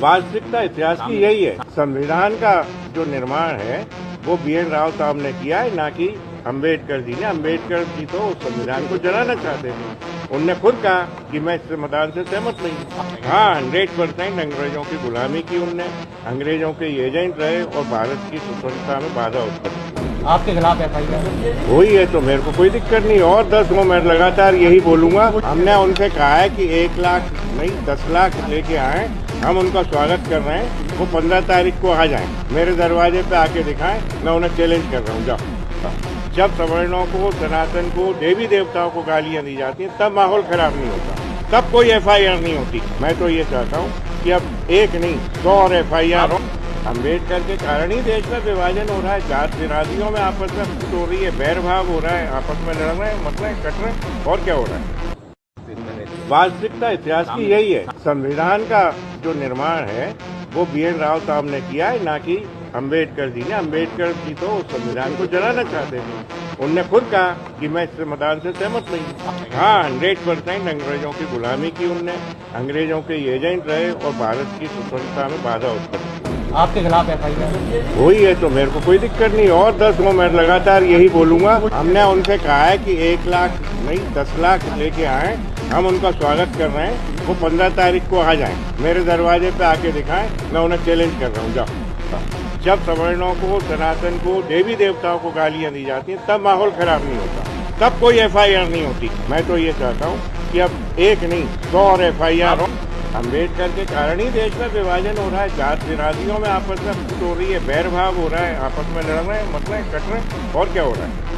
वास्तविकता इतिहास की यही है। संविधान का जो निर्माण है वो BN राव साहब ने किया है, ना कि अम्बेडकर जी ने। अम्बेडकर जी तो उस संविधान को जलाना चाहते थे। उनने खुद कहा कि मैं इस संविधान से सहमत नहीं। हाँ, 100% अंग्रेजों की गुलामी की उनने, अंग्रेजों के एजेंट रहे और भारत की स्वतंत्रता में बाधा उत्पन्न की। आपके खिलाफ FIR हुई है तो मेरे को कोई दिक्कत नहीं। और 10 मैं लगातार यही बोलूंगा। हमने उनसे कहा है कि 1 लाख नहीं 10 लाख लेके आए, हम उनका स्वागत कर रहे हैं। वो 15 तारीख को आ जाएं, मेरे दरवाजे पे आके दिखाएं, मैं उन्हें चैलेंज कर रहा हूँ। जाओ। जब सवर्णों को, सनातन को, देवी देवताओं को गालियां दी जाती हैं तब माहौल खराब नहीं होता, तब कोई FIR नहीं होती। मैं तो ये चाहता हूँ कि अब 1 नहीं 100 और FIR हो। अम्बेडकर के कारण ही देश में विभाजन हो रहा है, जात बिरादियों में आपस में फूट हो रही है, बैरभाव हो रहा है, आपस में लड़ रहे हैं, मर रहे हैं, कट रहे हैं, और क्या हो रहा है। वास्तविकता इतिहास की यही है। संविधान का जो निर्माण है वो BN राव साहब ने किया है, ना कि अम्बेडकर जी ने। अम्बेडकर जी तो उस संविधान को जलाना चाहते थे। उनने खुद कहा कि मैं इस संविधान से सहमत नहीं। हाँ, 100% अंग्रेजों की गुलामी की उनने, अंग्रेजों के एजेंट रहे और भारत की स्वतंत्रता में बाधा उत्पन्न की। आपके खिलाफ FIR हुई है तो मेरे को कोई दिक्कत नहीं। और 10 मैं लगातार यही बोलूंगा। हमने उनसे कहा है कि 1 लाख नहीं 10 लाख लेके आए, हम उनका स्वागत कर रहे हैं। वो 15 तारीख को आ जाएं, मेरे दरवाजे पे आके दिखाएं, मैं उन्हें चैलेंज कर रहा हूँ। जाओ। जब सवर्णों को, सनातन को, देवी देवताओं को गालियां दी जाती हैं तब माहौल खराब नहीं होता, तब कोई FIR नहीं होती। मैं तो ये चाहता हूँ कि अब 1 नहीं 100 और FIR हो। अम्बेडकर के कारण ही देश में विभाजन हो रहा है, जात बिरादियों में आपस में फूट हो रही है, बैरभाव हो रहा है, आपस में लड़ रहे हैं, मर रहे हैं, कट रहे हैं, और क्या हो रहा है।